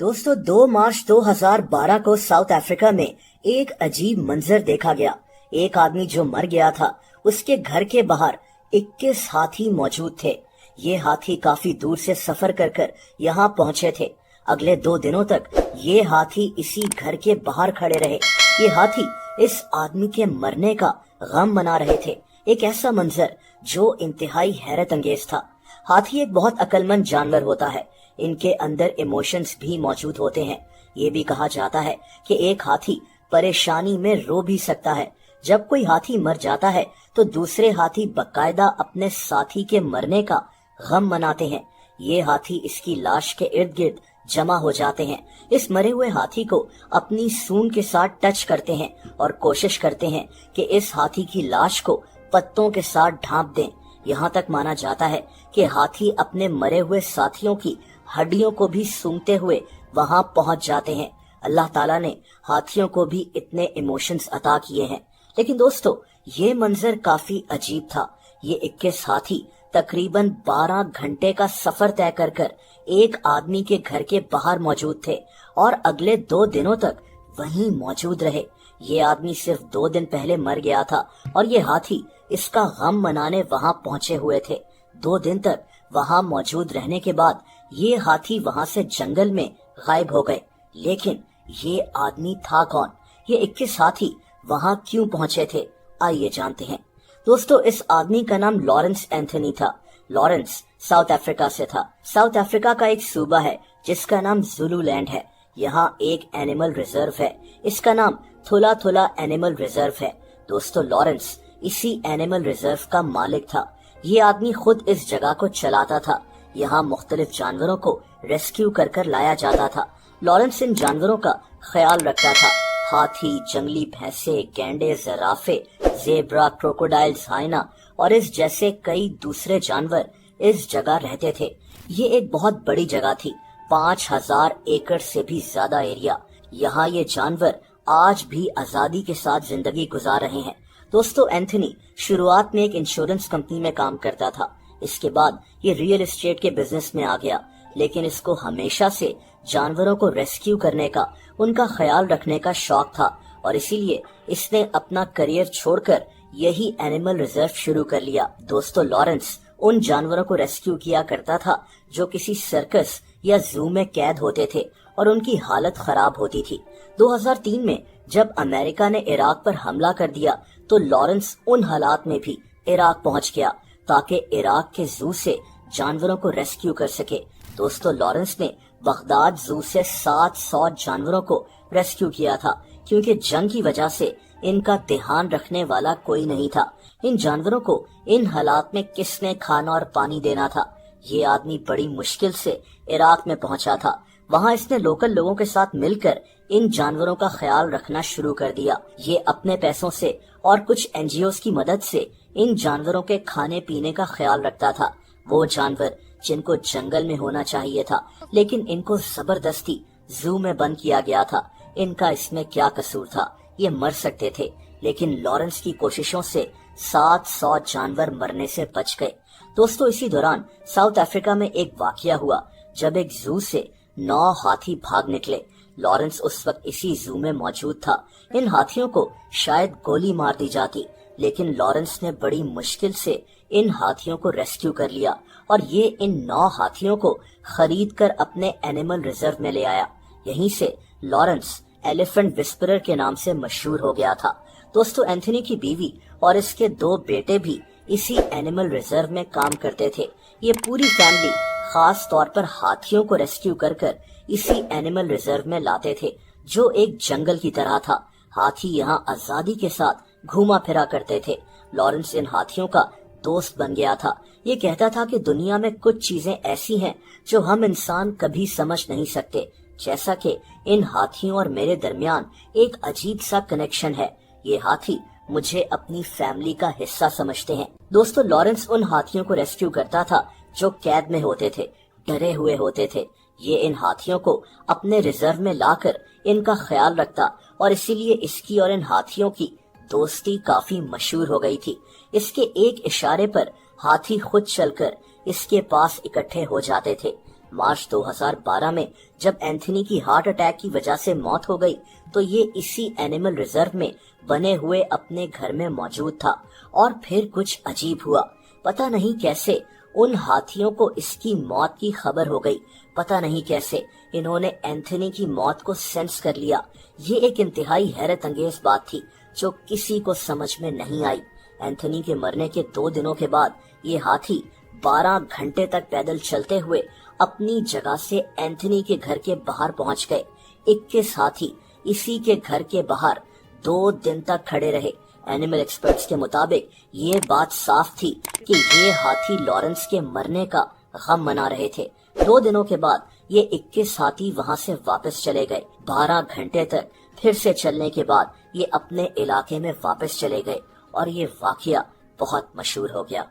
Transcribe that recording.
दोस्तों 2 मार्च 2012 को south Africa में एक अजीब मंजर देखा गया। एक आदमी जो मर गया था, उसके घर के बाहर 21 हाथी मौजूद थे। ये हाथी काफी दूर से सफर कर कर यहाँ पहुँचे थे। अगले 2 दिनों तक ये हाथी इसी घर के बाहर खड़े रहे। ये हाथी इस आदमी के मरने का गम मना रहे थे। एक ऐसा मंजर जो इंतहाई हैरत अंगेज था। हाथी एक बहुत अक्लमंद जानवर होता है। इनके अंदर इमोशंस भी मौजूद होते हैं। ये भी कहा जाता है कि एक हाथी परेशानी में रो भी सकता है। जब कोई हाथी मर जाता है तो दूसरे हाथी बकायदा अपने साथी के मरने का गम मनाते हैं। ये हाथी इसकी लाश के इर्द गिर्द जमा हो जाते हैं। इस मरे हुए हाथी को अपनी सूंड के साथ टच करते हैं और कोशिश करते हैं कि इस हाथी की लाश को पत्तों के साथ ढांप दें। यहाँ तक माना जाता है कि हाथी अपने मरे हुए साथियों की हड्डियों को भी सूंघते हुए वहाँ पहुँच जाते हैं। अल्लाह ताला ने हाथियों को भी इतने इमोशंस अता किए हैं। लेकिन दोस्तों, ये मंजर काफी अजीब था। ये 21 हाथी तकरीबन 12 घंटे का सफर तय कर कर एक आदमी के घर के बाहर मौजूद थे और अगले 2 दिनों तक वहीं मौजूद रहे। ये आदमी सिर्फ 2 दिन पहले मर गया था और ये हाथी इसका गम मनाने वहां पहुंचे हुए थे। 2 दिन तक वहां मौजूद रहने के बाद ये हाथी वहां से जंगल में गायब हो गए। लेकिन ये आदमी था कौन? ये 21 हाथी वहां क्यों पहुंचे थे? आइए जानते हैं। दोस्तों, इस आदमी का नाम लॉरेंस एंथनी था। लॉरेंस साउथ अफ्रीका से था। साउथ अफ्रीका का एक सूबा है जिसका नाम ज़ुलूलैंड है। यहाँ एक एनिमल रिजर्व है। इसका नाम थुला थुला एनिमल रिजर्व है। दोस्तों, लॉरेंस इसी एनिमल रिजर्व का मालिक था। ये आदमी खुद इस जगह को चलाता था। यहाँ मुख्तलिफ जानवरों को रेस्क्यू कर कर लाया जाता था। लॉरेंस इन जानवरों का ख्याल रखता था। हाथी, जंगली भैंसे, गैंडे, जराफे, ज़ेब्रा, क्रोकोडाइल्स, हाइना और इस जैसे कई दूसरे जानवर इस जगह रहते थे। ये एक बहुत बड़ी जगह थी, 5000 एकड़ से भी ज्यादा एरिया। यहाँ ये जानवर आज भी आजादी के साथ जिंदगी गुजार रहे हैं। दोस्तों, एंथनी शुरुआत में एक इंश्योरेंस कंपनी में काम करता था। इसके बाद ये रियल एस्टेट के बिजनेस में आ गया। लेकिन इसको हमेशा से जानवरों को रेस्क्यू करने का, उनका ख्याल रखने का शौक था और इसीलिए इसने अपना करियर छोड़कर यही एनिमल रिजर्व शुरू कर लिया। दोस्तों, लॉरेंस उन जानवरों को रेस्क्यू किया करता था जो किसी सर्कस या जू में कैद होते थे और उनकी हालत खराब होती थी। 2003 में जब अमेरिका ने इराक पर हमला कर दिया तो लॉरेंस उन हालात में भी इराक पहुंच गया ताकि इराक के जू से जानवरों को रेस्क्यू कर सके। दोस्तों, लॉरेंस ने बगदाद जू से 700 जानवरों को रेस्क्यू किया था क्योंकि जंग की वजह से इनका ध्यान रखने वाला कोई नहीं था। इन जानवरों को इन हालात में किसने खाना और पानी देना था? ये आदमी बड़ी मुश्किल से इराक में पहुंचा था। वहां इसने लोकल लोगों के साथ मिलकर इन जानवरों का ख्याल रखना शुरू कर दिया। ये अपने पैसों से और कुछ एनजीओ की मदद से इन जानवरों के खाने पीने का ख्याल रखता था। वो जानवर जिनको जंगल में होना चाहिए था, लेकिन इनको जबरदस्ती जू में बंद किया गया था। इनका इसमें क्या कसूर था? ये मर सकते थे, लेकिन लॉरेंस की कोशिशों से 700 जानवर मरने से बच गए। दोस्तों, इसी दौरान साउथ अफ्रीका में एक वाकया हुआ जब एक जू से 9 हाथी भाग निकले। लॉरेंस उस वक्त इसी जू में मौजूद था। इन हाथियों को शायद गोली मार दी जाती, लेकिन लॉरेंस ने बड़ी मुश्किल से इन हाथियों को रेस्क्यू कर लिया और ये इन 9 हाथियों को खरीद कर अपने एनिमल रिजर्व में ले आया। यहीं से लॉरेंस एलिफेंट विस्परर के नाम से मशहूर हो गया था। दोस्तों, एंथनी की बीवी और इसके 2 बेटे भी इसी एनिमल रिजर्व में काम करते थे। ये पूरी फैमिली खास तौर पर हाथियों को रेस्क्यू कर कर इसी एनिमल रिजर्व में लाते थे, जो एक जंगल की तरह था। हाथी यहाँ आजादी के साथ घूमा फिरा करते थे। लॉरेंस इन हाथियों का दोस्त बन गया था। ये कहता था कि दुनिया में कुछ चीजें ऐसी हैं जो हम इंसान कभी समझ नहीं सकते, जैसा कि इन हाथियों और मेरे दरमियान एक अजीब सा कनेक्शन है। ये हाथी मुझे अपनी फैमिली का हिस्सा समझते हैं। दोस्तों, लॉरेंस उन हाथियों को रेस्क्यू करता था जो कैद में होते थे, डरे हुए होते थे। ये इन हाथियों को अपने रिजर्व में लाकर इनका ख्याल रखता और इसीलिए इसकी और इन हाथियों की दोस्ती काफी मशहूर हो गई थी। इसके एक इशारे पर हाथी खुद चलकर इसके पास इकट्ठे हो जाते थे। मार्च 2012 में जब एंथनी की हार्ट अटैक की वजह से मौत हो गई तो ये इसी एनिमल रिजर्व में बने हुए अपने घर में मौजूद था। और फिर कुछ अजीब हुआ। पता नहीं कैसे उन हाथियों को इसकी मौत की खबर हो गई। पता नहीं कैसे इन्होंने एंथनी की मौत को सेंस कर लिया। ये एक इंतहाई हैरत अंगेज बात थी जो किसी को समझ में नहीं आई। एंथनी के मरने के 2 दिनों के बाद ये हाथी 12 घंटे तक पैदल चलते हुए अपनी जगह से एंथनी के घर के बाहर पहुंच गए। 21 हाथी इसी के घर के बाहर 2 दिन तक खड़े रहे। एनिमल एक्सपर्ट्स के मुताबिक ये बात साफ थी कि ये हाथी लॉरेंस के मरने का गम मना रहे थे। 2 दिनों के बाद ये 21 हाथी वहां से वापस चले गए। 12 घंटे तक फिर से चलने के बाद ये अपने इलाके में वापस चले गए और ये वाकया बहुत मशहूर हो गया।